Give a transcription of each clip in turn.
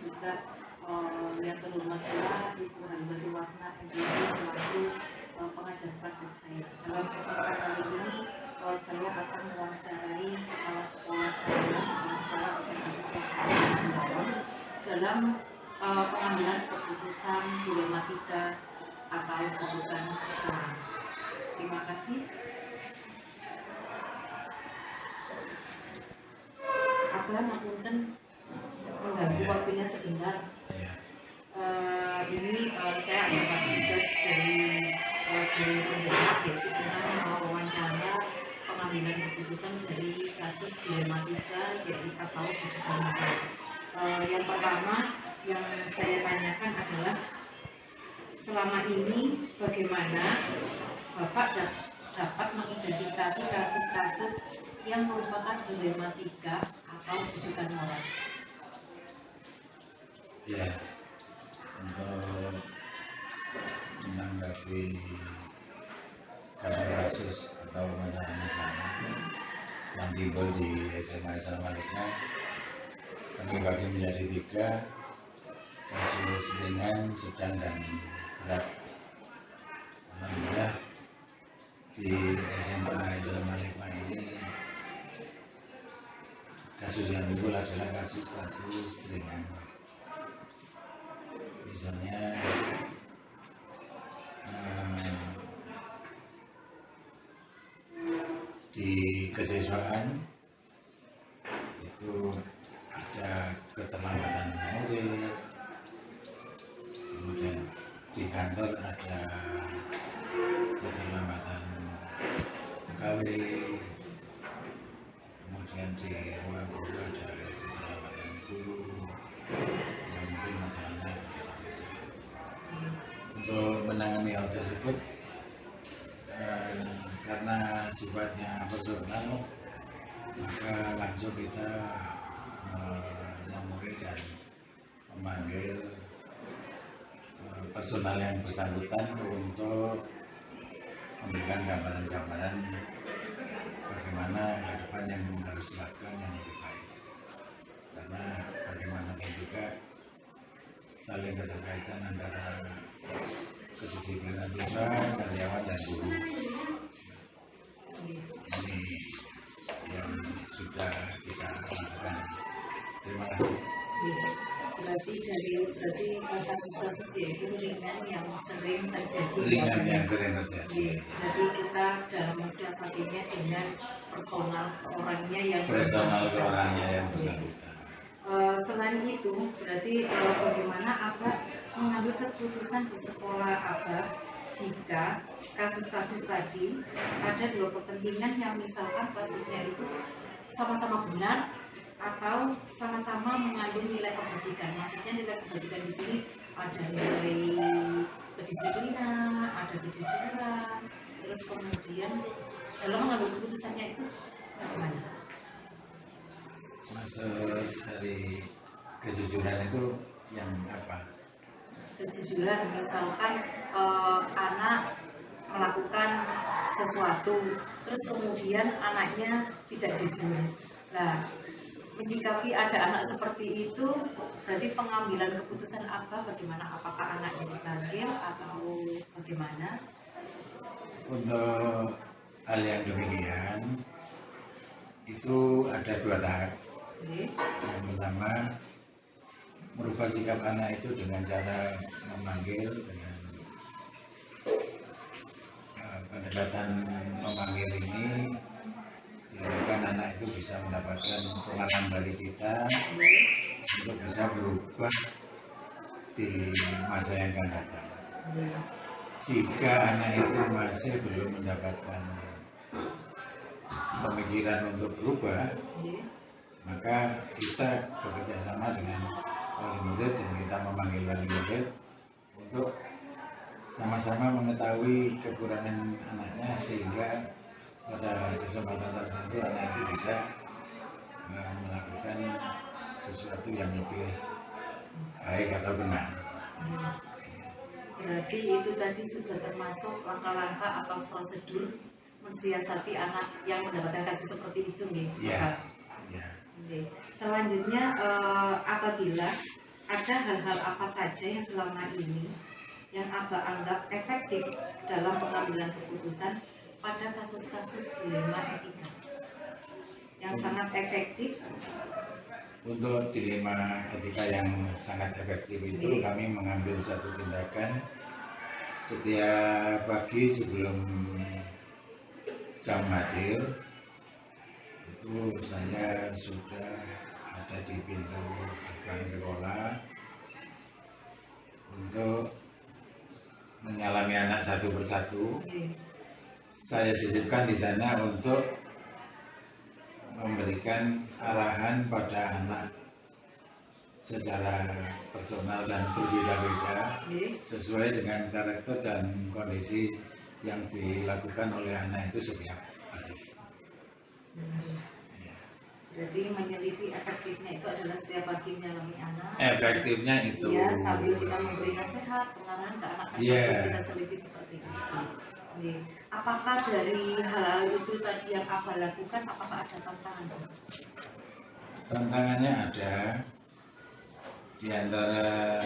juga yang terhormat pula Ibu Halimati Wasna MPD selaku pengajar praktek saya. Dalam kesempatan kali ini saya akan mewawancarai kepala sekolah saya di sekolah SMA Kesehatan dalam pengambilan keputusan dilematika atau rujukan orang. Terima kasih. Abah ngapunten mengganggu waktunya sebentar. Ini saya adalah tugas dari pendesak, yaitu dengan mewawancara pengambilan keputusan dari kasus dilematika yaitu atau rujukan orang. Yang pertama yang saya tanyakan adalah selama ini bagaimana Bapak dapat mengidentifikasi kasus-kasus yang merupakan dilematika atau rujukan moral? Ya, untuk menanggapi kasus atau masalah-masalah yang timbul di SMA Al-Malikna, kami bagi menjadi 3: kasus ringan, sedang, dan berat. Alhamdulillah di SMA Al-Malikna ini kasus yang timbul adalah kasus-kasus ringan. Misalnya di kesiswaan itu ada keterlambatan murid, kemudian di kantor ada keterlambatan pegawai, kemudian di ruang guru ada keterlambatan guru, yang mungkin masalahnya. Untuk menangani hal tersebut, karena sifatnya personal, maka langsung kita menemui dan memanggil personal yang bersangkutan untuk memberikan gambaran-gambaran bagaimana ke depan yang harus dilakukan yang lebih baik. Karena bagaimanapun juga saling keterkaitan antara kedisiplinan siswa, karyawan, dan guru. Ini yang sudah kita lakukan. Terima kasih. Berarti kasus-kasus yaitu ringan yang sering terjadi. Ringan yang sering terjadi. Berarti kita dalam mensiasatinya dengan personal ke orangnya yang bersangkutan. Selain itu, berarti bagaimana Abah mengambil keputusan di sekolah Abah jika kasus-kasus tadi ada 2 kepentingan yang misalkan kasusnya itu sama-sama benar atau sama-sama mengandung nilai kebajikan. Maksudnya nilai kebajikan di sini ada nilai kedisiplinan, ada kejujuran, terus kemudian dalam mengambil keputusannya itu bagaimana? Maksud dari kejujuran itu yang apa? Kejujuran, misalkan anak melakukan sesuatu, terus kemudian anaknya tidak jujur. Nah, mensikapi ada anak seperti itu, berarti pengambilan keputusan apa? Bagaimana? Apakah anaknya dipanggil atau bagaimana? Untuk hal yang demikian itu ada 2 tahap. Yang pertama, merubah sikap anak itu dengan cara memanggil, dengan pendekatan memanggil ini diharapkan anak itu bisa mendapatkan pengalaman dari kita untuk bisa berubah di masa yang akan datang. Jika anak itu masih belum mendapatkan pemikiran untuk berubah, maka kita bekerja sama dengan wali murid dan kita memanggil wali murid untuk sama-sama mengetahui kekurangan anaknya, sehingga pada kesempatan tertentu anak itu bisa melakukan sesuatu yang lebih baik atau benar. Berarti itu tadi sudah termasuk langkah-langkah atau prosedur mensiasati anak yang mendapatkan kasus seperti itu nih. Iya. Selanjutnya apabila ada hal-hal apa saja yang selama ini yang Abah anggap efektif dalam pengambilan keputusan pada kasus-kasus dilema etika yang sangat efektif? Untuk dilema etika yang sangat efektif itu kami mengambil satu tindakan setiap pagi sebelum jam hadir itu saya sudah ada di pintu gerbang sekolah untuk menyalami anak satu persatu. Saya sisipkan di sana untuk memberikan arahan pada anak secara personal dan berbeda-beda sesuai dengan karakter dan kondisi yang dilakukan oleh anak itu setiap hari. Berarti meneliti efektifnya itu adalah setiap pagi menyalami anak. Efektifnya itu. Ya, sambil kita memberi nasihat, pengarahan ke anak kita selipis seperti itu. Apakah dari hal-hal itu tadi yang Abah lakukan, apakah ada tantangan? Tantangannya ada. Di antara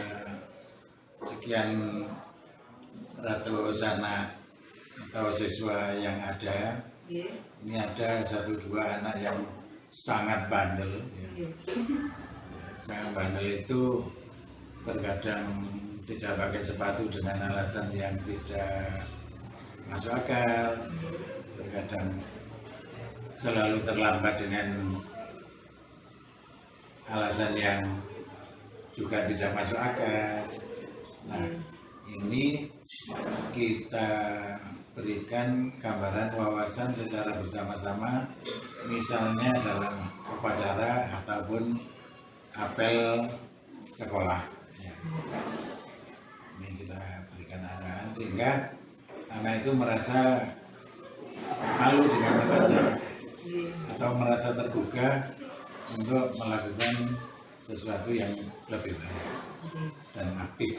sekian ratus anak atau siswa yang ada, ini ada 1-2 anak yang sangat bandel. Sangat bandel itu terkadang tidak pakai sepatu dengan alasan yang tidak masuk akal, terkadang selalu terlambat dengan alasan yang juga tidak masuk akal. Nah, ini kita berikan gambaran wawasan secara bersama-sama, misalnya dalam upacara ataupun apel sekolah. Ini kita berikan arahan sehingga anak itu merasa malu dengan tempatnya atau merasa tergugah untuk melakukan sesuatu yang lebih baik dan aktif.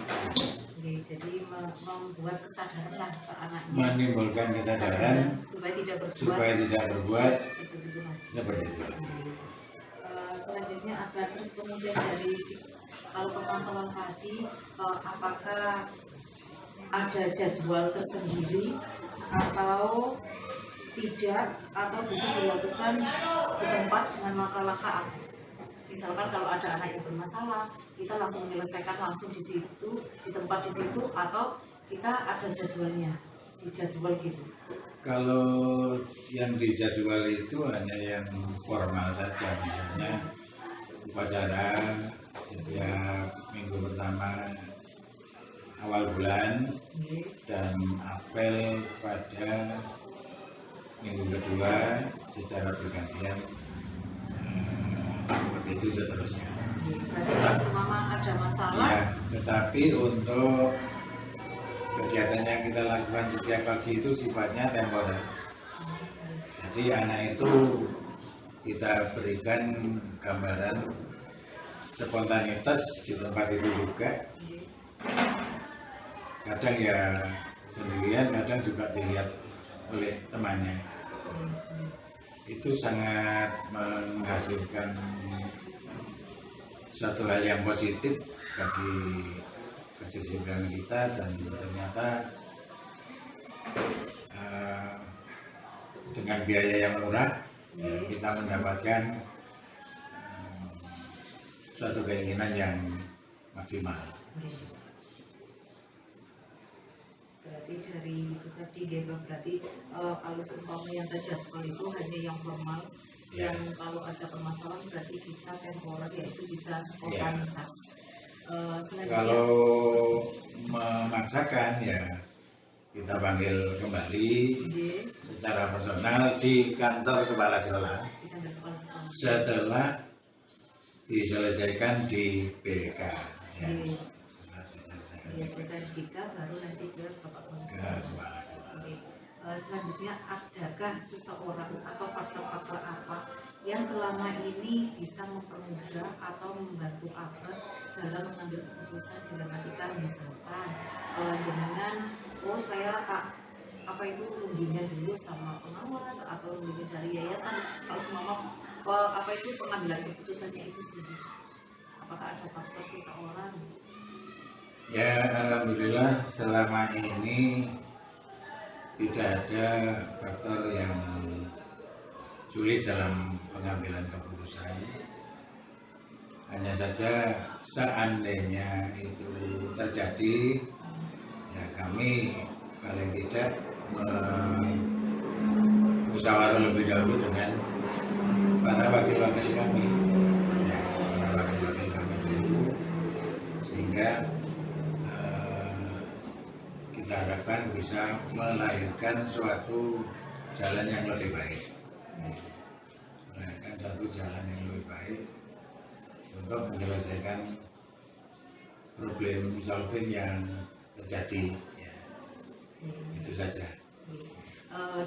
Jadi membuat kesadaran lah ke anaknya. Menimbulkan kesadaran supaya tidak berbuat seperti itu. Selanjutnya ada terus kemudian dari kalau permasalahan tadi, apakah ada jadwal tersendiri atau tidak, atau bisa dilakukan di tempat dengan langkah-langkah apa? Misalkan kalau ada anak yang bermasalah, kita langsung menyelesaikan langsung di situ, di tempat di situ, atau kita ada jadwalnya, dijadwal gitu. Kalau yang dijadwal itu hanya yang formal saja, misalnya upacara setiap minggu pertama awal bulan dan apel pada minggu kedua secara bergantian, begitu seterusnya. Selama ada masalah. Ya, tetapi untuk kegiatan yang kita lakukan setiap pagi itu sifatnya temporer. Jadi anak itu kita berikan gambaran spontanitas di tempat itu juga. Kadang ya sendirian, kadang juga dilihat oleh temannya. Itu sangat menghasilkan suatu hal yang positif bagi kedisiplinan kita, dan ternyata dengan biaya yang murah kita mendapatkan suatu keinginan yang maksimal. Berarti dari itu tadi berarti kalau seumpama yang terjadwal itu hanya yang formal, yang kalau ada permasalahan berarti kita temporer, yaitu bisa spontanitas. Kalau memaksakan ya kita panggil kembali secara personal di kantor kepala sekolah setelah diselesaikan di BK. Selesai BK baru nanti ke Bapak Kepala. Selanjutnya, adakah seseorang atau faktor-faktor apa yang selama ini bisa mempermudah atau membantu Abah dalam mengambil keputusan dalam ketika misalkan dengan saya apa itu rundingnya dulu sama pengawas atau rundingnya dari yayasan, kalau semua apa itu pengambilan keputusannya itu sendiri, Apakah ada faktor seseorang? Ya, alhamdulillah selama ini tidak ada faktor yang sulit dalam pengambilan keputusan. Hanya saja seandainya itu terjadi, ya kami paling tidak musyawarah lebih dahulu dengan para wakil-wakil kami, ya, para wakil-wakil kami dulu, sehingga kita harapkan bisa melahirkan suatu jalan yang lebih baik, melahirkan suatu jalan yang lebih baik untuk menyelesaikan problem solving yang terjadi, ya. Itu saja.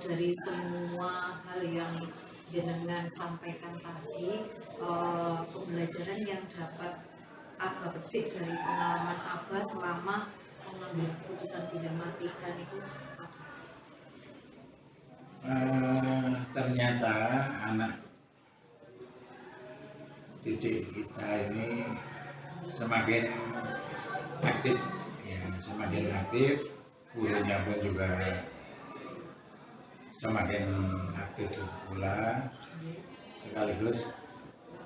Dari semua hal yang jenengan sampaikan tadi, pembelajaran yang dapat Abah petik dari pengalaman Abah selama mengambil keputusan dilematika itu apa? Ternyata anak didik kita ini semakin aktif, ya, semakin aktif, gurunya pun juga semakin aktif pula, sekaligus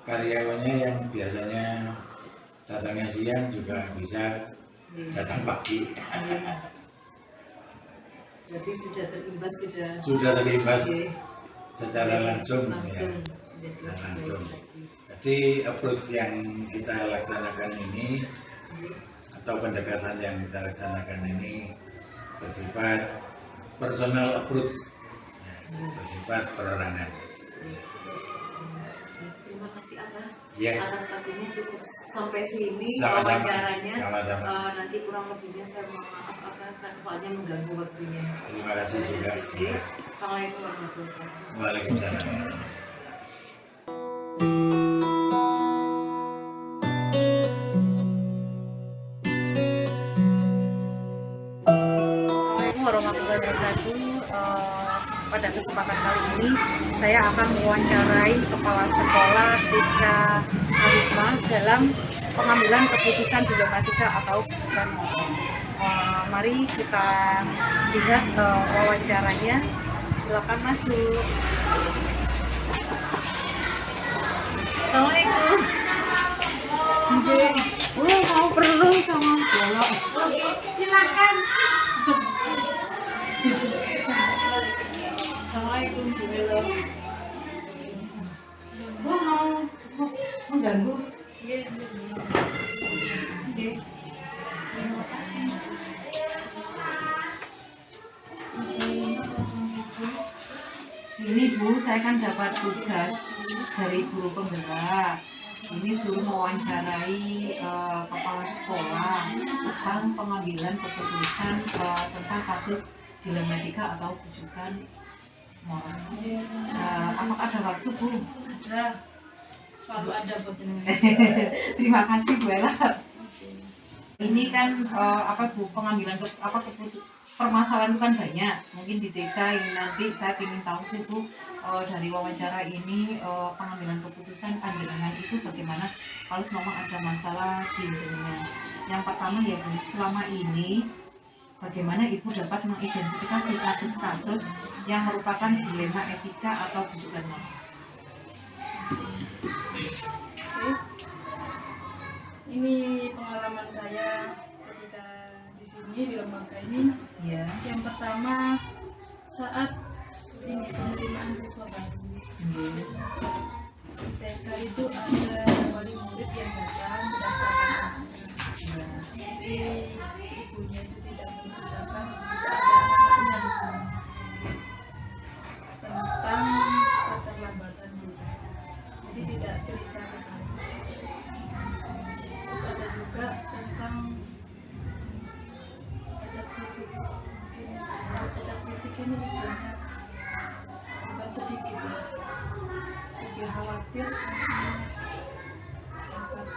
karyawannya yang biasanya datangnya siang juga bisa datang pagi. Jadi sudah terimbas secara langsung, ya. Langsung. Jadi approach yang kita laksanakan ini atau pendekatan yang kita laksanakan ini bersifat personal approach, ya, bersifat perorangan. Terima kasih Abah. Ya. Atas waktunya cukup sampai sini Sama-sama. wawancaranya. Sama-sama. Nanti kurang lebihnya saya mohon maaf Abah, soalnya mengganggu waktunya. Terima kasih juga. Ya. Assalamualaikum warahmatullahi wabarakatuh. Waalaikumsalam. Assalamualaikum warahmatullahi wabarakatuh. Pada kesempatan kali ini saya akan mewawancarai Kepala Sekolah TK Alifah dalam pengambilan keputusan dilematika atau bukan. Mari kita lihat wawancaranya. Silakan masuk. Assalamualaikum. Mau perlu sama bola. Silakan. Assalamualaikum Bu Melo. Bu mau mengganggu? Iya. Oke. Terima kasih. Ini Bu, saya kan dapat tugas dari guru penggerak. Ini suruh mewawancarai kepala sekolah tentang pengambilan keputusan tentang kasus dilematika atau bujukan moral. Apakah ada waktu Bu? Ada, selalu ada buat jenengan. Terima kasih Bu Ella. Ini kan Bu, pengambilan permasalahan itu kan banyak. Mungkin di TK ini nanti saya ingin tahu sih Bu, dari wawancara ini pengambilan keputusan panjenengan itu bagaimana kalau memang ada masalah di jenengan. Yang pertama ya Bu, selama ini bagaimana Ibu dapat mengidentifikasi kasus-kasus yang merupakan dilema etika atau bujukan moral? Oke. Ini pengalaman saya ketika di sini di lembaga ini. Ya. Yang pertama saat ini penerimaan siswa baru. Di TK itu ada wali murid yang datang mendaftarkan anaknya. Tapi ibunya itu tidak menceritakan tidak ada anaknya di sini. Tentang keterlambatan belajar. Jadi tidak cerita ke saya. Terus ada juga tentang cacat fisik. Mungkin cacat fisik ini bukan sedikit ya. Dia khawatir dapat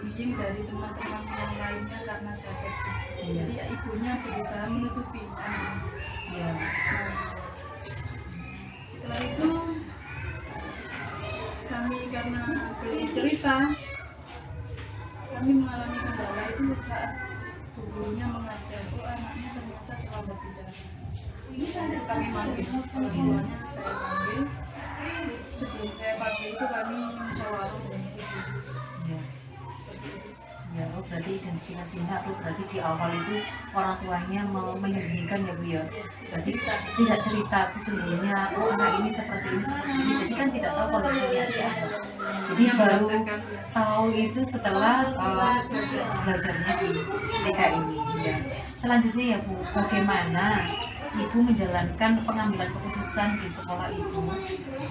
bullying dari teman-teman yang lainnya karena cacat fisik. Jadi ya, ibunya berusaha menutupi anaknya. Ya. Setelah itu kami karena belum cerita kami mengalami kendala itu saat gurunya mengajar, anaknya ternyata terlambat bicara. Kami manggil orang tuanya, saya panggil. Sebelum saya panggil itu kami musyawarah dengan ibu. Ya. Ya, oh berarti identifikasinya, oh berarti di awal itu orang tuanya menyembunyikan ya Bu ya. Berarti tidak cerita sesungguhnya, oh anak ini seperti ini. Jadi kan tidak tahu kondisinya si anak. Jadi baru tahu itu setelah belajarnya di TK ini. Ya. Selanjutnya ya Bu, bagaimana Ibu menjalankan pengambilan keputusan di sekolah itu,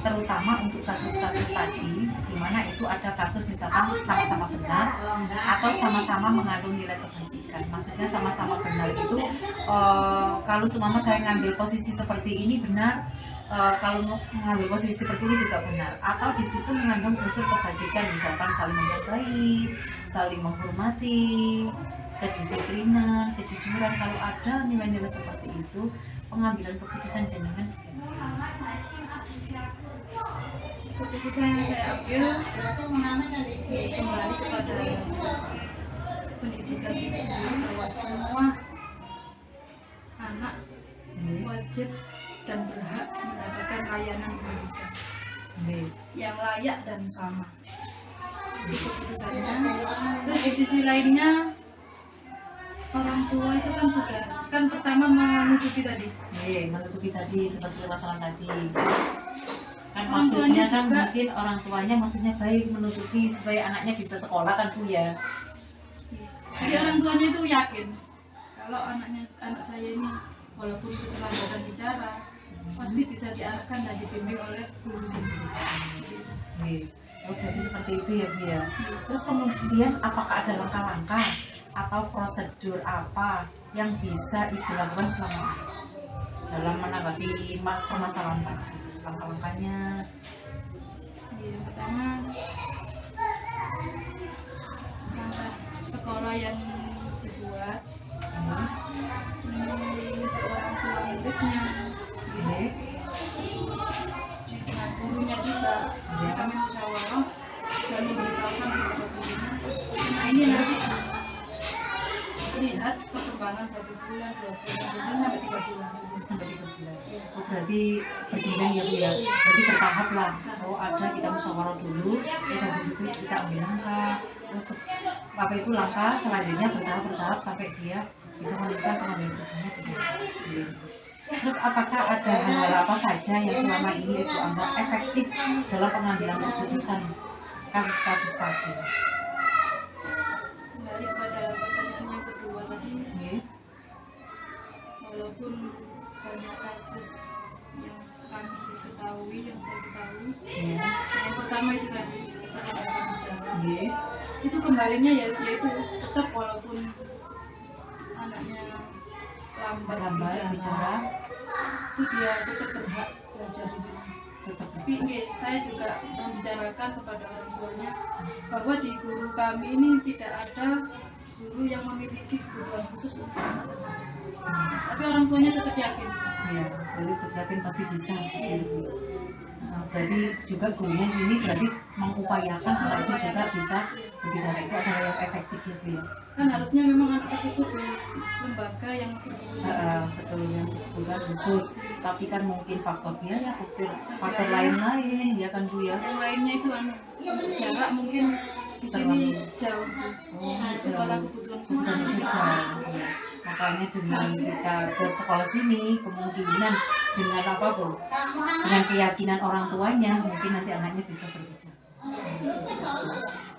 terutama untuk kasus-kasus tadi, di mana itu ada kasus misalkan sama-sama benar atau sama-sama mengandung nilai kebajikan. Maksudnya sama-sama benar itu, kalau seumpama saya ngambil posisi seperti ini benar, kalau mengambil posisi seperti ini juga benar. Atau di situ mengandung unsur kebajikan, misalkan saling menghargai, saling menghormati, kedisiplinan, kejujuran. Kalau ada nilai-nilai seperti itu, pengambilan keputusan jenengan Keputusan yang saya ambil kembali kepada pendidikan itu sendiri, bahwa semua anak wajib dan berhak mendapatkan layanan pendidikan yang layak dan sama. Itu keputusannya. Terus di sisi lainnya, orang tua itu kan pertama menutupi tadi. menutupi tadi seperti masalah tadi. Kan Orang maksudnya tuanya kan juga- mungkin orang tuanya maksudnya baik menutupi supaya anaknya bisa sekolah kan Bu ya. Jadi orang tuanya itu yakin kalau anak saya ini walaupun keterlambatan bicara pasti bisa diarahkan dan dibimbing oleh guru sendiri. Oh, berarti seperti itu ya Bu ya. Terus kemudian apakah ada langkah-langkah atau prosedur apa yang bisa Ibu lakukan selama ini dalam menanggapi permasalahan tadi? Langkah-langkahnya Yang pertama, langkah sekolah yang dibuat ini untuk orang tua muridnya, dengan gurunya juga. Kami musyawarah dan memberitahukan kepada gurunya. Nah ini nanti lihat perkembangan 1 bulan, 2 bulan, sampai 3 bulan. sampai 3 bulan. Oh, berarti berjenjang ya Bu ya. Berarti bertahap lah. Oh ada kita musyawarah dulu, terus habis itu kita ambil langkah. Terus apa itu langkah selanjutnya bertahap sampai dia bisa menemukan pengambilan keputusannya benar. Terus apakah ada hal-hal apa saja yang selama ini Ibu anggap efektif dalam pengambilan keputusan kasus-kasus tadi? Kembali pada pertanyaan yang kedua tadi, walaupun banyak kasus yang kami ketahui, yang saya ketahui, yang pertama itu tadi keterlambatan bicara, itu kembalinya yaitu tetap walaupun anaknya lambat bicara, itu dia tetap berhak belajar di sini. Tapi saya juga membicarakan kepada orang tuanya bahwa di guru kami ini tidak ada guru yang memiliki kebutuhan khusus untuk anak tersebut. Tapi orang tuanya tetap yakin. Iya, berarti tetap yakin pasti bisa. Nah, berarti juga gurunya sini berarti mengupayakan anak itu juga bisa berbicara, itu adalah yang efektif ya Bu ya. Kan harusnya memang anak tersebut di lembaga yang berkebutuhan. Betul, yang kebutuhan khusus, tapi kan mungkin faktor biaya, faktor lain-lain ya kan Bu ya. Yang lainnya itu untuk jarak mungkin di sini jauh. Sekolah kebutuhan khusus Kebutuhan khusus jauh. Makanya dengan kita ke sekolah sini kemungkinan dengan apa Bu, dengan keyakinan orang tuanya mungkin nanti anaknya bisa berbicara.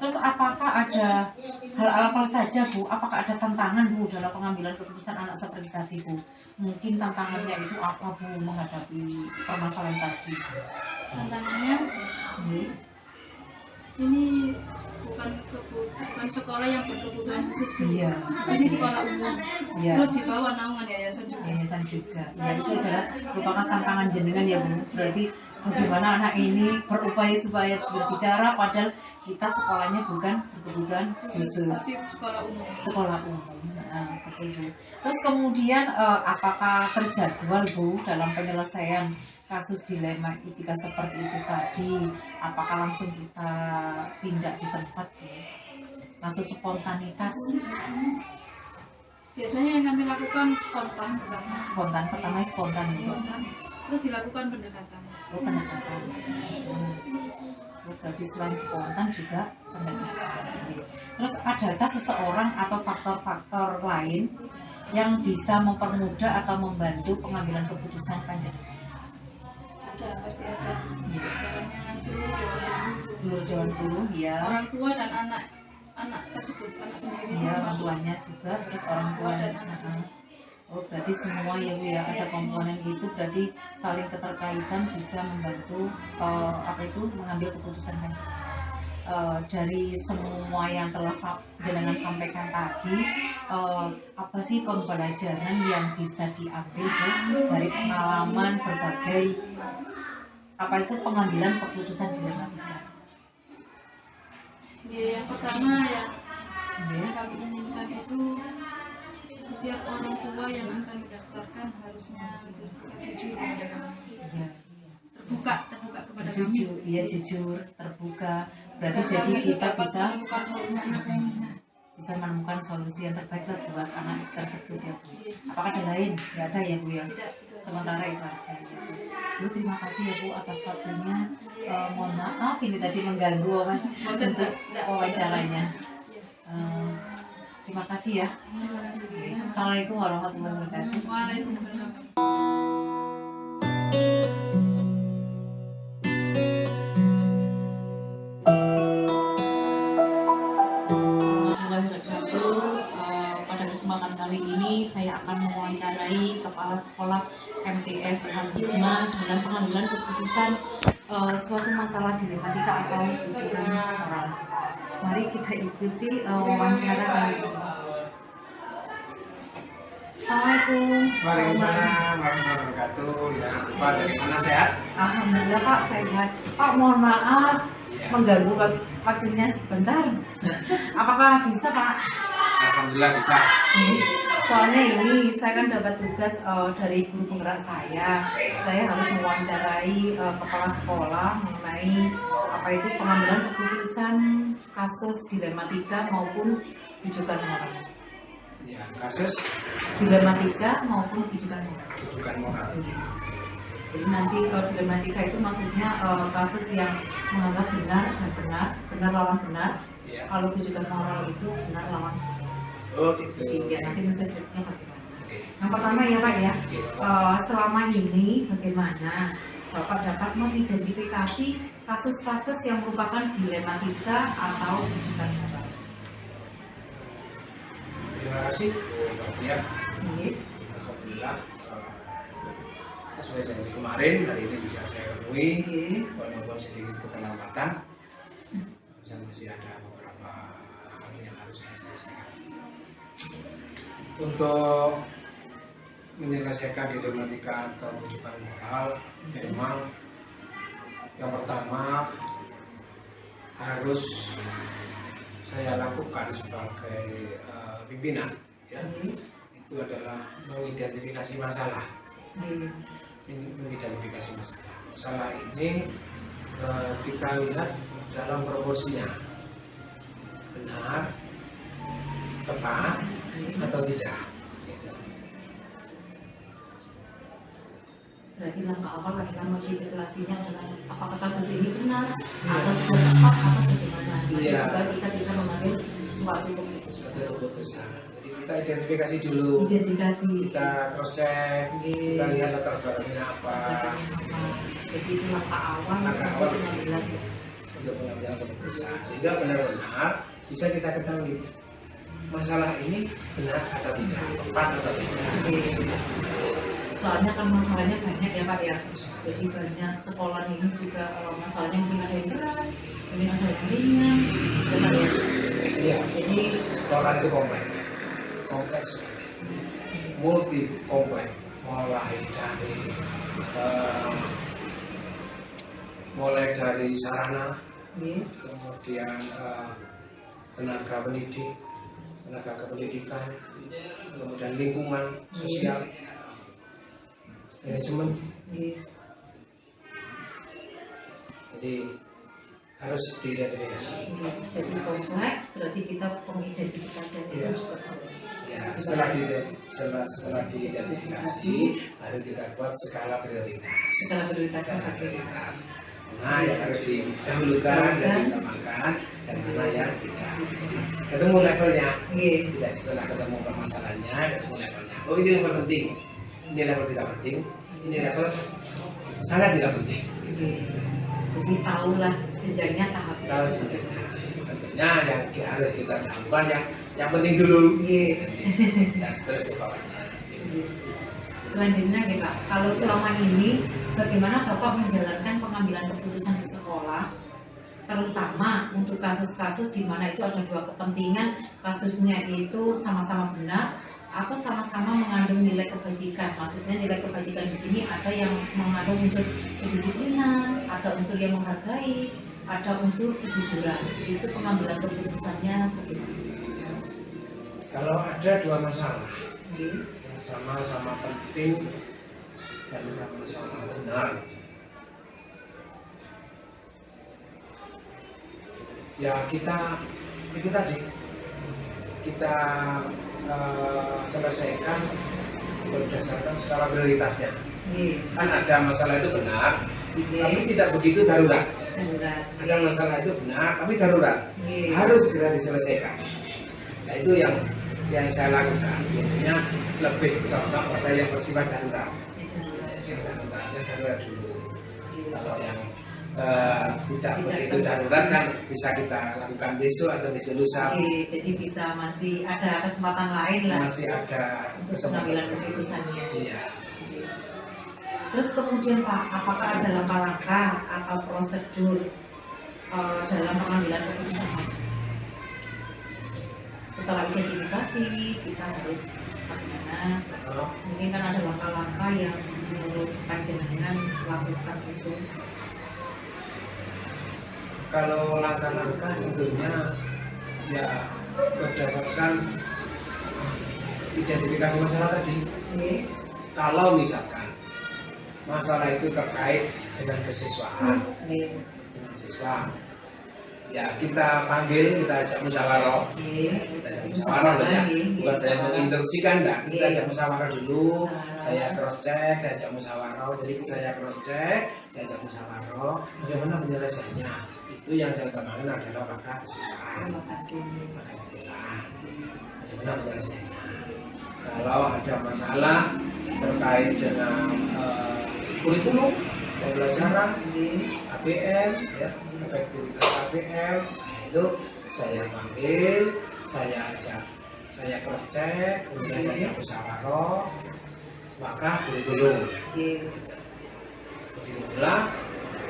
Terus apakah ada hal apa saja Bu? Apakah ada tantangan Bu dalam pengambilan keputusan anak seperti tadi Bu? Mungkin tantangannya itu apa Bu menghadapi permasalahan tadi? Tantangannya ini bukan sekolah yang berkebutuhan khusus Bu. Iya. Ini sekolah umum. Iya. Terus di bawah naungan yayasan juga. Yayasan juga. Ya itu adalah merupakan tantangan jenengan ya Bu. Berarti bagaimana anak ini berupaya supaya berbicara padahal kita sekolahnya bukan berkebutuhan khusus. Tapi sekolah umum. Sekolah umum. Nah, betul Bu. Terus kemudian apakah terjadwal Bu dalam penyelesaian kasus dilema etika seperti itu tadi? Apakah langsung kita tindak di tempat Bu? langsung spontanitas. Biasanya yang kami lakukan spontan pertama. Spontan gitu. Spontan. Terus dilakukan pendekatan. Oh, pendekatan. Oh, berarti selain spontan juga pendekatan. Terus adakah seseorang atau faktor-faktor lain yang bisa mempermudah atau membantu pengambilan keputusan panjenengan? Ada, pasti ada. Caranya Seluruh Dewan Guru ya. orang tua dan anak tersebut, anak sendiri itu Ya, masuk. tuanya juga, terus orang tua dan anak. Oh, berarti semua ya Bu ya, ada komponen gitu, berarti saling keterkaitan bisa membantu mengambil keputusan kan. Dari semua yang telah jenengan sampaikan tadi, apa sih pembelajaran yang bisa diambil Bu dari pengalaman berbagai pengambilan keputusan dilematika? Ya, yang pertama yang kami inginkan itu setiap orang tua yang akan mendaftarkan harusnya bersikap jujur kepada kami. Ya, terbuka kepada kami. jujur, iya jujur, terbuka. Berarti jadi kita bisa menemukan solusi. menemukan solusi yang terbaik lah buat anak tersebut ya Bu. Apakah ada lain? Nggak ada ya Bu ya? Tidak. Sementara itu aja ya Bu. Terima kasih ya Bu atas waktunya. Mohon maaf ini tadi mengganggu untuk wawancaranya. Terima kasih ya. Terima kasih. Assalamualaikum warahmatullahi wabarakatuh. Waalaikumsalam. Warahmatullahi wabarakatuh. Pada kesempatan kali ini saya akan mewawancarai Kepala Sekolah MTS Al-Hikmah dalam pengambilan keputusan suatu masalah dilematika atau rujukan moral. Mari kita ikuti wawancara kali ini. Assalamualaikum. Waalaikumsalam warahmatullahi wabarakatuh. Ya, Pak dari mana sehat? Alhamdulillah Pak, sehat. Pak, mohon maaf mengganggu waktunya sebentar. Apakah bisa Pak? Alhamdulillah bisa. Soalnya ini saya kan dapat tugas dari guru penggerak saya. Saya harus mewawancarai kepala sekolah mengenai pengambilan keputusan kasus dilematika maupun rujukan moral. Ya, kasus Dilematika maupun rujukan moral. rujukan moral. Jadi nanti dilematika itu maksudnya kasus yang menganggap benar dan benar lawan benar. Ya. Kalau rujukan moral itu benar lawan salah. Oh gitu. Jadi ya nanti prosesnya bagaimana? Oke. Yang pertama ya Pak ya, Oke, Pak. selama ini bagaimana Bapak dapat mengidentifikasi kasus-kasus yang merupakan dilematika atau rujukan moral? Terima kasih Bu Fatia. Oke. Alhamdulillah sesuai janji kemarin hari ini bisa saya temui Oke. walaupun sedikit keterlambatan. Masih ada beberapa hal yang harus saya selesaikan. Untuk menyelesaikan dilematika atau rujukan moral, memang yang pertama harus saya lakukan sebagai pimpinan, ya, itu adalah mengidentifikasi masalah. Mengidentifikasi masalah. Masalah ini kita lihat dalam proporsinya, benar, tepat, atau tidak. Gitu. Berarti langkah awal adalah mengidentifikasinya dengan apakah kasus ini benar atau sudah tepat atau bagaimana. Iya. Supaya kita bisa mengambil suatu keputusan. Suatu keputusan. Jadi kita identifikasi dulu, Identifikasi. kita cross check, kita lihat latar belakangnya apa Jadi itu langkah awal Langkah awal. pengambilan. untuk pengambilan keputusan, sehingga benar-benar bisa kita ketahui masalah ini benar atau tidak, tepat atau tidak. Soalnya kan masalahnya banyak ya Pak ya. Jadi banyak sekolah ini juga masalahnya mungkin ada yang berat, mungkin ada yang ringan, gitu kan ya. Iya, Jadi sekolah itu kompleks sekali, multi kompleks, mulai dari sarana, kemudian tenaga pendidik, tenaga kependidikan, kemudian lingkungan sosial, manajemen. Jadi harus diidentifikasi. Jadi komplek berarti kita pengidentifikasian itu Iya. juga perlu. Ya, setelah diidentifikasi, baru kita buat skala prioritas. Skala prioritas. Skala prioritas. Mana yang harus didahulukan dan diutamakan, dan mana yang tidak. Ketemu levelnya. Iya. Tidak setelah ketemu permasalahannya, ketemu levelnya. Oh, ini level penting, ini level tidak penting, ini level sangat tidak penting. Jadi tahulah jenjangnya tahap. Tahu jenjangnya. Tentunya yang harus kita lakukan yang penting dulu. Iya. Dan seterusnya ke bawahnya. Selanjutnya kita, kalau selama ini bagaimana Bapak menjalankan pengambilan keputusan di sekolah, terutama untuk kasus-kasus di mana itu ada dua kepentingan, kasusnya itu sama-sama benar atau sama-sama mengandung nilai kebajikan. Maksudnya nilai kebajikan di sini ada yang mengandung unsur kedisiplinan, ada unsur yang menghargai, ada unsur kejujuran. Itu pengambilan keputusannya bagaimana? Kalau ada dua masalah Oke. yang sama-sama penting dan sama-sama benar, ya kita itu tadi kita selesaikan berdasarkan skala prioritasnya. Yes. Kan ada masalah itu benar, Oke. tapi tidak begitu darurat. Darurat. Ada masalah itu benar, tapi darurat. Yes. Harus segera diselesaikan. Nah, itu yang saya lakukan. Biasanya lebih contoh pada yang bersifat darurat. Yang darurat dulu. Kalau yang tidak begitu darurat kan bisa kita lakukan besok atau besok lusa. Oke, jadi bisa masih ada kesempatan lain lah Masih ada untuk pengambilan keputusannya. Iya. Terus kemudian Pak, apakah ada langkah-langkah atau prosedur dalam pengambilan keputusan Pak? Setelah identifikasi kita harus bagaimana? Mungkin kan ada langkah-langkah yang menurut panjenengan lakukan itu. Kalau langkah-langkah tentunya ya berdasarkan identifikasi masalah tadi. Oke. Kalau misalkan masalah itu terkait dengan kesiswaan, Oke. dengan siswa, ya kita panggil, kita ajak musyawarah. Oke. Kita ajak musyawarah loh ya, bukan saya menginstruksikan, enggak. Kita ajak musyawarah dulu, saya cross check, saya ajak musyawarah. Jadi saya cross check, saya ajak musyawarah. Bagaimana penyelesaiannya? Itu yang saya utamakan adalah apakah kesiswaan. Terima kasih. Apakah kesiswaan? Bagaimana penyelesaiannya? Kalau ada masalah terkait dengan kurikulum, pembelajaran, Oke. KPM, ya, efektivitas KPM, nah itu saya panggil, saya ajak, saya cross check, kemudian saya ajak musyawarah, maka kurikulum. Oke. Begitu pula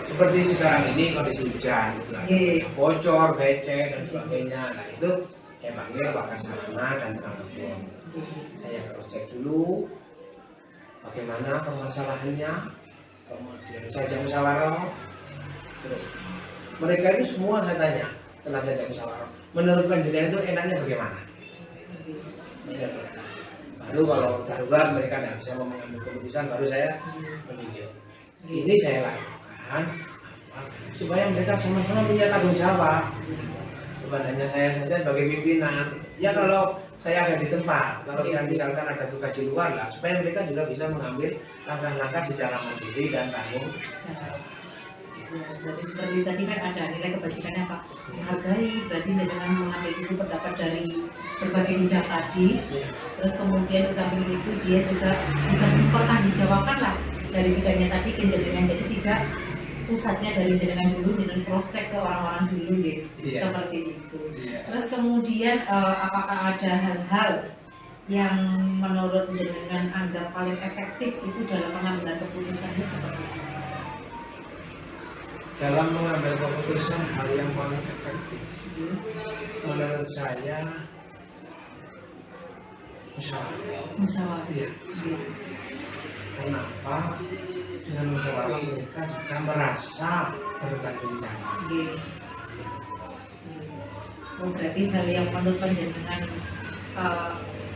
seperti sekarang ini kondisi hujan, gitu lah, Iya. bocor, becek dan sebagainya. Nah itu saya panggil pakar sarana dan transport. Saya cross check dulu bagaimana permasalahannya, kemudian saya ajak musyawarah. Terus mereka itu semua saya tanya setelah saya ajak musyawarah, menurut panjenengan itu enaknya bagaimana? Enaknya bagaimana? Baru kalau darurat mereka tidak bisa mengambil keputusan, baru saya menunjuk. Ini saya lakukan apa? Supaya mereka sama-sama punya tanggung jawab. Bukan hanya saya saja sebagai pimpinan. Ya kalau saya ada di tempat, kalau saya misalkan ada tugas di luar lah, supaya mereka juga bisa mengambil langkah-langkah secara mandiri dan tanggung jawab. Ya, berarti seperti tadi kan ada nilai kebajikannya Pak, menghargai, berarti dengan mengambil itu pendapat dari berbagai bidang tadi, terus kemudian di samping itu dia juga bisa mempertanggungjawabkan lah dari bidangnya tadi ke jenengan, jadi tidak pusatnya dari jenengan dulu dengan cross check ke orang-orang dulu gitu. Iya. Seperti itu. Iya. Terus kemudian apakah ada hal-hal yang menurut jenengan anggap paling efektif itu dalam pengambilan keputusannya seperti apa? Dalam mengambil keputusan hal yang paling efektif, menurut saya musyawarah. Iya, musyawarah. Kenapa? Dengan musyawarah mereka juga merasa bertanggung jawab. Oke. Oh, berarti hal yang menurut panjenengan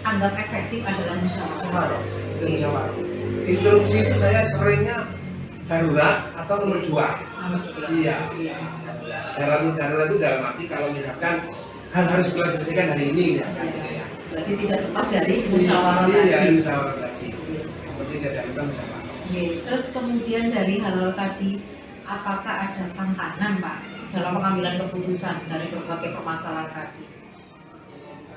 anggap efektif adalah musyawarah. Musyawarah, itu musyawarah. Interupsi itu saya seringnya darurat atau nomor 2? Iya. Iya. Darurat itu dalam arti kalau misalkan hal harus diselesaikan hari ini ya kan gitu ya. Berarti tidak tepat dari musyawarah Iya, tadi. musyawarah tadi. Yang penting saya dapatkan musyawarah. Oke, terus kemudian dari hal tadi, apakah ada tantangan Pak dalam pengambilan keputusan dari berbagai permasalahan tadi?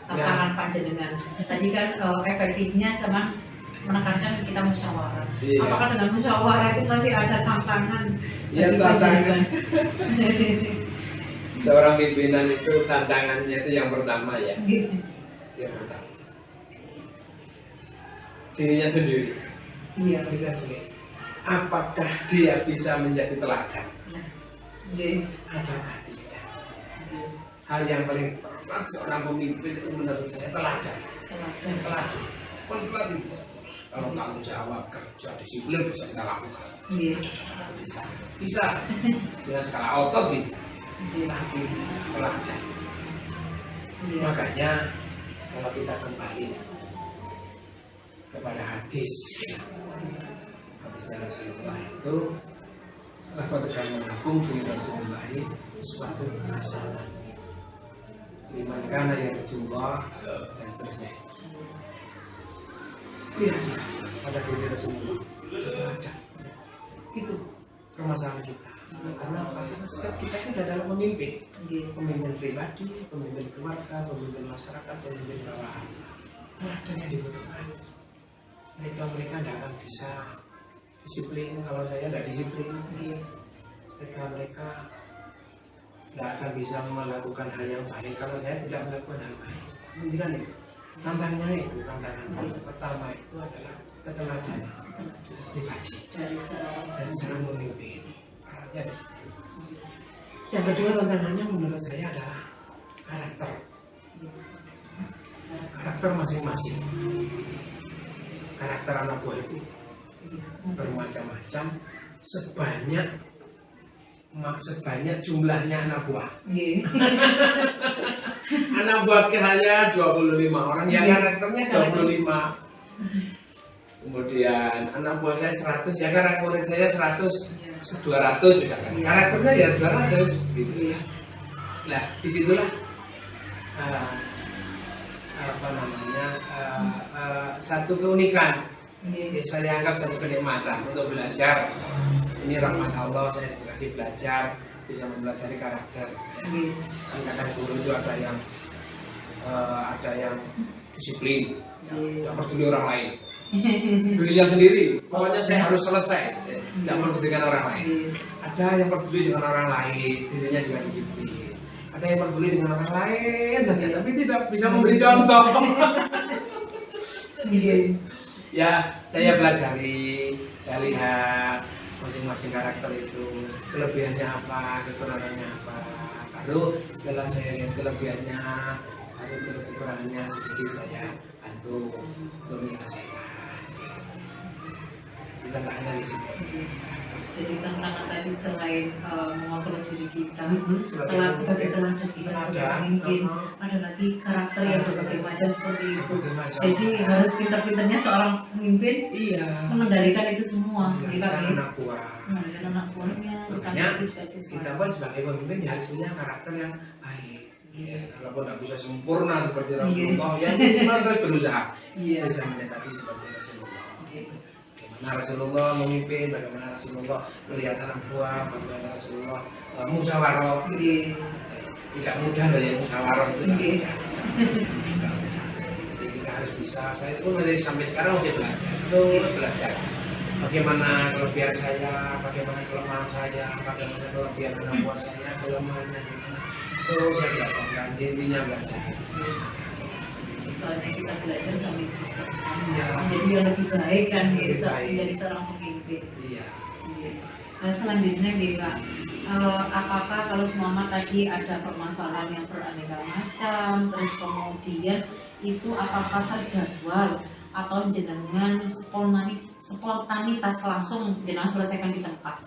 Tantangan panjenengan. Tadi kan efektifnya sama menekankan kita musyawarah. Iya. Apakah dengan musyawarah itu masih ada tantangan? Iya, bagi tantangan. panjenengan? Seorang pimpinan itu tantangannya itu yang pertama ya. Yang pertama. Dirinya sendiri. Iya. Dirinya sendiri. Apakah dia bisa menjadi teladan ataukah tidak? Hal yang paling berat seorang pemimpin itu menurut saya teladan. Teladan. Pelan itu. Kalau tanggung jawab kerja disiplin bisa kita lakukan. Iya. Bisa. Dengan skala otot bisa. Tapi teladan. Iya. Makanya kalau kita kembali kepada hadisnya Rasulullah itu laqad kana lakum fi Rasulillah uswatun hasanah liman kana yarjullah dan seterusnya. Lihat pada diri Rasulullah ada. Itu permasalahan kita. Karena apa? Karena setiap kita itu sudah dalam memimpin. Pemimpin pribadi, pemimpin keluarga, pemimpin masyarakat, pemimpin bawahan. Teladan yang dibutuhkan. Mereka tidak akan bisa disiplin kalau saya tidak disiplin. Mereka tidak akan bisa melakukan hal yang baik kalau saya tidak melakukan hal baik. Pemimpinan itu tantangannya pertama itu adalah keteladanan pribadi Dari seorang pemimpin. Yang kedua tantangannya menurut saya adalah karakter masing-masing. Karakter anak buah itu bermacam-macam sebanyak jumlahnya anak buah. Anak buah hanya 25 orang, yang karakternya 25. Kemudian anak buah saya 100, ya karakter saya 100, 200 misalkan. Karakternya ya 200 gitu ya. Nah, disitulah satu keunikan. Saya anggap satu kenikmatan untuk belajar. Ini rahmat Allah, saya dikasih belajar, bisa mempelajari karakter. Kadang guru itu ada yang disiplin, tidak peduli orang lain. Dirinya sendiri, pokoknya saya harus selesai, tidak peduli dengan orang lain. Ada yang peduli dengan orang lain, dirinya juga disiplin. Ada yang peduli dengan orang lain saja, tapi tidak bisa memberi contoh. Ya, saya pelajari, saya lihat masing-masing karakter itu, kelebihannya apa, kekurangannya apa. Baru setelah saya lihat kelebihannya, baru terus kekurangannya sedikit saya bantu untuk menyelesaikan. Kita tak hanya di situ. Jadi tantangan tadi selain mengontrol diri kita, sebagai sebagai teladan kita sebagai pemimpin, ada lagi karakter yang berbagai macam seperti itu. Jadi harus pintar-pintarnya seorang pemimpin mengendalikan itu semua. Mengendalikan anak buah. Mengendalikan anak buahnya, Makanya itu juga siswa. kita pun sebagai pemimpin harus punya karakter yang baik. Ya, kalaupun tidak bisa sempurna seperti Rasulullah, ya minimal terus berusaha bisa mendekati seperti Rasulullah. Bagaimana Rasulullah memimpin, bagaimana Rasulullah melihat anak buah, bagaimana Rasulullah musyawarah. Tidak mudah loh ya musyawarah itu. Jadi kita harus bisa. Saya pun masih sampai sekarang masih belajar. Bagaimana kelebihan saya, bagaimana kelemahan saya, bagaimana kelebihan anak buah saya, kelemahannya gimana. Terus saya belajarkan, intinya belajar. Soalnya kita belajar sambil jadi yang lebih baik kan, menjadi seorang pemimpin. Nah, selanjutnya nih Pak, apakah kalau semua tadi ada permasalahan yang beraneka macam, terus kemudian itu apakah terjadwal atau jenengan spontanitas langsung jenengan selesaikan di tempat?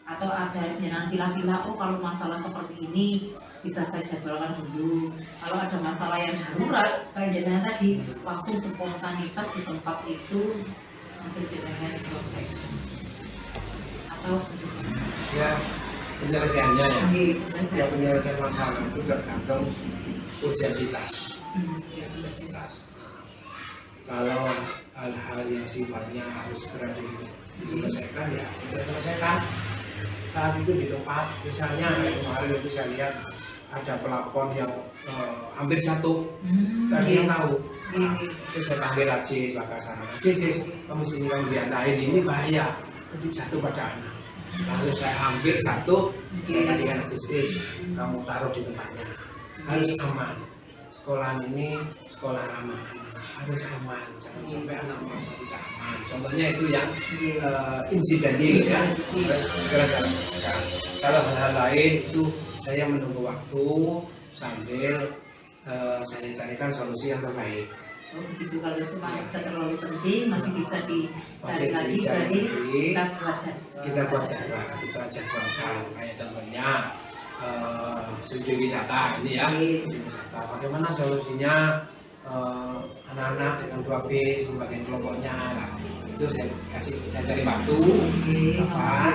Atau ada jenengan pilah-pilah, oh kalau masalah seperti ini bisa saya jadwalkan dulu. Kalau ada masalah yang darurat kayak jenengan tadi langsung spontanitas di tempat itu langsung jenengan selesaikan. atau Ya, penyelesaiannya ya. penyelesaian? Ya, penyelesaian masalah itu tergantung urgensitas. Ya, urgensitas. Nah, kalau hal-hal yang sifatnya harus segera diselesaikan, ya kita selesaikan saat itu di tempat. Misalnya kayak kemarin itu saya lihat ada pelapon yang hampir satu, tidak ada yang tahu. Nah, terus saya panggil Aziz, maka sarana, Aziz, kamu sini, kamu diandain, ini bahaya, nanti jatuh pada anak. Lalu saya ambil satu, saya kasihkan Aziz, kamu taruh di tempatnya, harus aman. Sekolah ini sekolah ramah anak, harus aman, jangan sampai anak merasa tidak aman. Contohnya itu yang insiden ini ya, segera saya lakukan. Kalau hal-hal lain itu saya menunggu waktu sambil saya carikan solusi yang terbaik. Oh begitu, kalau semangat terlalu penting masih bisa Masih dicari lagi, dicari jadi lagi. kita buat jadwal. Kita buat jadwal, kita jadwalkan. Kayak contohnya studi wisata ini ya, studi wisata. Bagaimana solusinya anak-anak dengan 2 bis membagikan kelompoknya? Nah, itu saya cari waktu, kapan,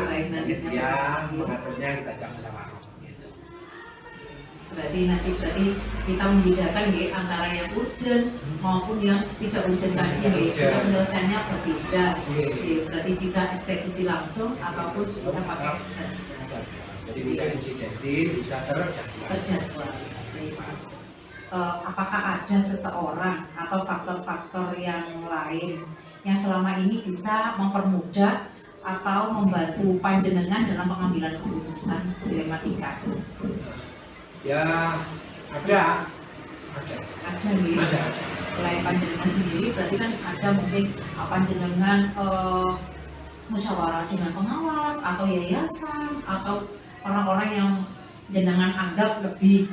ya, mengaturnya kita sama-sama. Berarti kita membedakan ya, antara yang urgent maupun yang tidak urgent tadi ya. Kita penyelesaiannya berbeda. Berarti bisa eksekusi langsung ataupun kita pakai jadwal. Jadi bisa insidentil, bisa terjadwal. Apakah ada seseorang atau faktor-faktor yang lain yang selama ini bisa mempermudah atau membantu panjenengan dalam pengambilan keputusan dilematika? Ya, ada nih. Ada. Selain panjenengan sendiri, berarti kan ada mungkin panjenengan musyawarah dengan pengawas atau yayasan atau orang-orang yang jenengan anggap lebih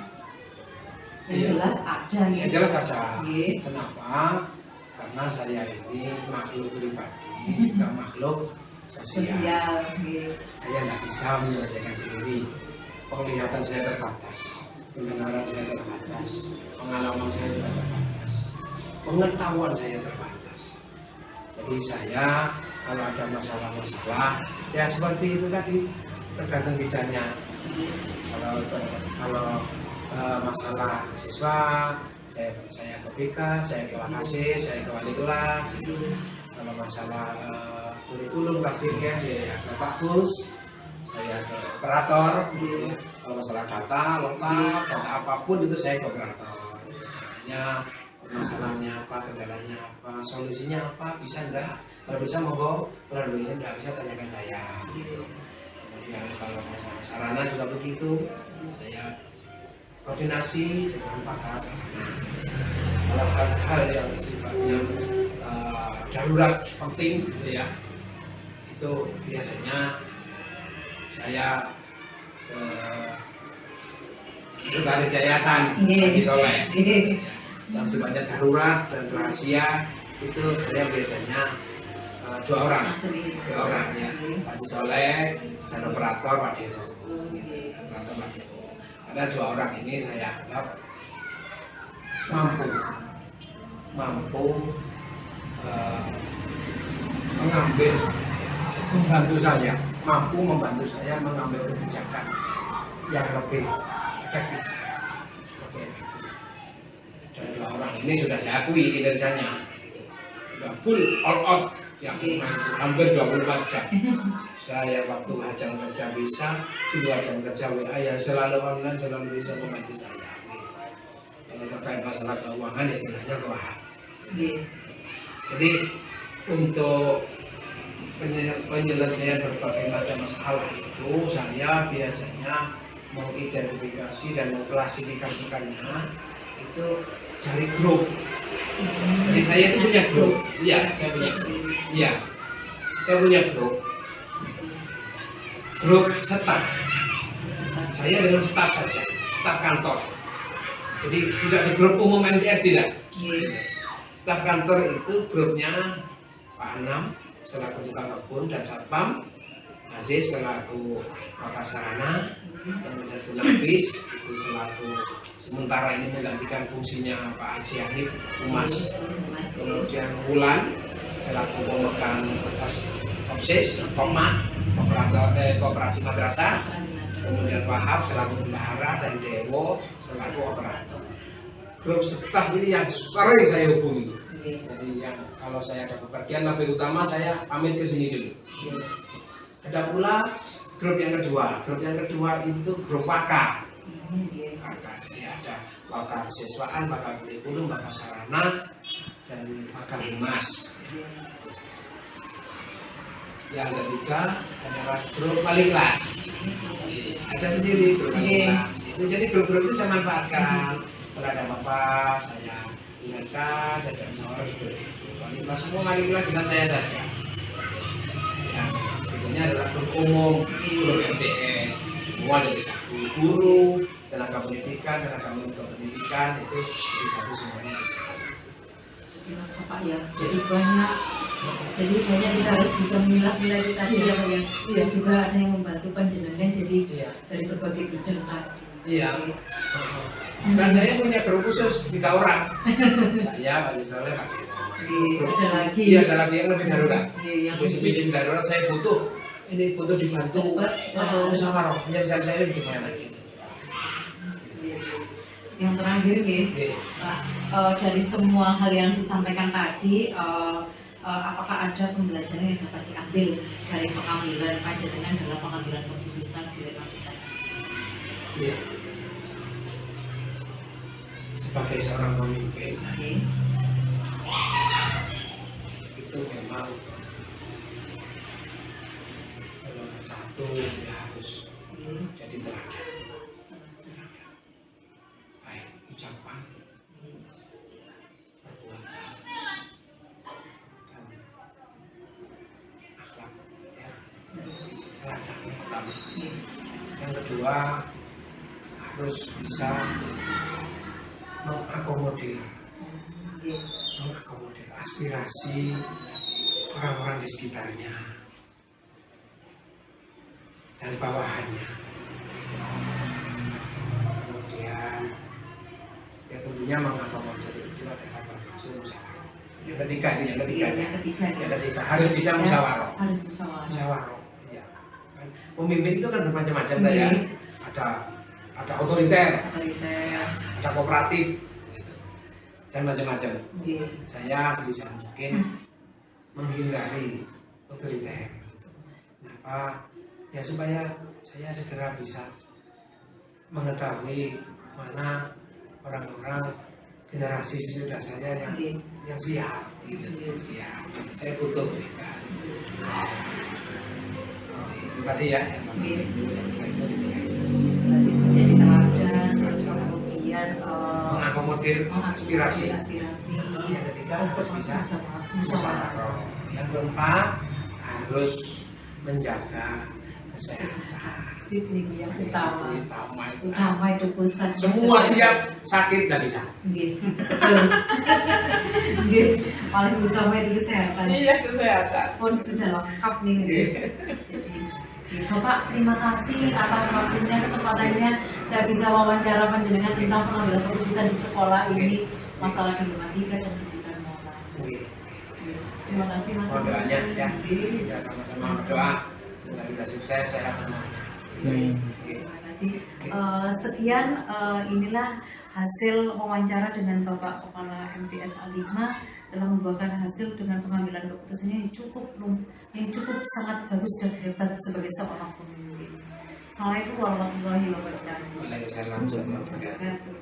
jelas ada ya. Yang jelas ada. Iya. Kenapa? Karena saya ini makhluk pribadi, juga makhluk sosial. Iya. Saya tidak bisa menyelesaikan sendiri. Penglihatan saya terbatas, pendengaran saya terbatas, pengalaman saya juga terbatas, pengetahuan saya terbatas. Jadi saya kalau ada masalah-masalah, ya seperti itu tadi, tergantung bidangnya. Kalau masalah siswa, saya ke BK, saya ke Wakasih, saya ke wali kelas. Kalau masalah kurikulum praktiknya ya ke Pak Bus, saya ke operator. Kalau masalah data lengkap, data apapun itu saya ke operator. Misalnya masalahnya apa, kendalanya apa, solusinya apa, bisa enggak? Kalau bisa monggo, kalau bisa enggak bisa tanyakan saya. Kemudian kalau masalah sarana juga begitu, saya koordinasi dengan pakar sarana. Kalau hal-hal yang sifatnya darurat penting gitu ya, itu biasanya saya sekretaris yayasan Haji Soleh yang sifatnya darurat dan rahasia, itu saya biasanya 2 orang ya, Haji Soleh dan operator Pak Dewo. Karena 2 orang ini saya anggap mampu membantu saya mengambil kebijakan yang lebih efektif. Dan 2 orang ini sudah saya akui kinerjanya, sudah full all out, yang itu hampir 24 jam. Saya waktu jam kerja bisa, di luar jam kerja WA ya selalu online, selalu bisa membantu saya. Kalau terkait masalah keuangan istilahnya keuangan. Jadi untuk penyelesaian berbagai macam masalah itu saya biasanya mengidentifikasi dan mengklasifikasikannya itu dari grup. Jadi saya itu punya grup. Iya, saya punya grup. Grup staf. Saya dengan staf saja, staf kantor. Jadi tidak di grup umum NTS, tidak. Staf kantor itu grupnya Pak Anam selaku tukang kebun dan satpam, Aziz selaku Bapak Sarana, kemudian Bu Nafis itu selaku sementara ini menggantikan fungsinya Pak Haji Hanif Humas, kemudian Wulan selaku pemegang OPSIS, Format, Koperasi Madrasah, kemudian Wahab selaku bendahara dan Dewo selaku operator. Grup staff ini yang sering saya hubungi. Jadi yang kalau saya ada bepergian lebih utama saya pamit ke sini dulu. Ada pula grup yang kedua. Grup yang kedua itu grup waka. Jadi ada waka kesiswaan, waka kurikulum, waka sarana, dan waka humas. Yang ketiga adalah grup wali kelas. Ada sendiri grup wali kelas. Jadi grup-grup itu saya manfaatkan. Kalau ada apa-apa saya ingatkan, ajak musyawarah di grup itu. Wali kelas semua wali kelas dengan saya saja. Yang berikutnya adalah grup umum, grup MTS. Semua dari satu guru, tenaga pendidikan, tenaga pendidikan itu dari satu semuanya di satu. Pak ya, jadi banyak kita harus bisa memilah-milah itu tadi ya Pak ya. Iya juga ada yang membantu panjenengan jadi dari berbagai bidang tadi. Iya. Dan saya punya grup khusus 3 orang. Saya Pak Soleh, Pak Ada lagi. Iya, ada lagi yang lebih darurat. Yang Visi darurat saya butuh dibantu musyawarah penyelesaian saya lebih gimana gitu. Yang terakhir Pak, dari semua hal yang disampaikan tadi, apakah ada pembelajaran yang dapat diambil dari pengambilan panjenengan dalam pengambilan keputusan di Lemantika? Iya. Sebagai seorang pemimpin, itu memang satu ya harus jadi teladan. Baik ucapan, perbuatan, dan akhlak. Ya. Teladan pertama. Yang kedua harus bisa mengakomodir aspirasi orang-orang di sekitarnya dan bawahannya. Kemudian ya tentunya mengakomodir itu adalah termasuk musyawarah. Yang ketiga harus bisa musyawarah. Musyawarah. Ya. Pemimpin itu kan bermacam-macam ya. Ada otoriter, ada kooperatif, gitu. Dan macam-macam. Saya sebisa mungkin menghindari otoriter. Kenapa? Ya supaya saya segera bisa mengetahui mana orang-orang generasi sesudah saya yang siap, gitu. Siap. Saya butuh mereka. Itu tadi ya. Menjadi teladan, terus kemudian mengakomodir aspirasi. Yang ketiga harus bisa musyawarah. Yang keempat harus menjaga kesehatan. Yang utama itu pusat. Semua siap, sakit nggak bisa. Paling utama itu kesehatan. Iya, kesehatan. Pun sudah lengkap nih. Bapak, terima kasih atas waktunya, kesempatannya saya bisa wawancara panjenengan tentang pengambilan keputusan di sekolah ini, masalah Lemantika dan pendidikan moral. Terima kasih Mas. Doanya ya sama-sama berdoa semoga kita sukses, sehat semuanya. Terima kasih. Sekian inilah hasil wawancara dengan Bapak Kepala MTS Al-5 telah membuahkan hasil dengan pengambilan keputusannya yang cukup sangat bagus dan hebat sebagai seorang pemimpin. Assalamualaikum warahmatullahi wabarakatuh. Waalaikumsalam warahmatullahi wabarakatuh.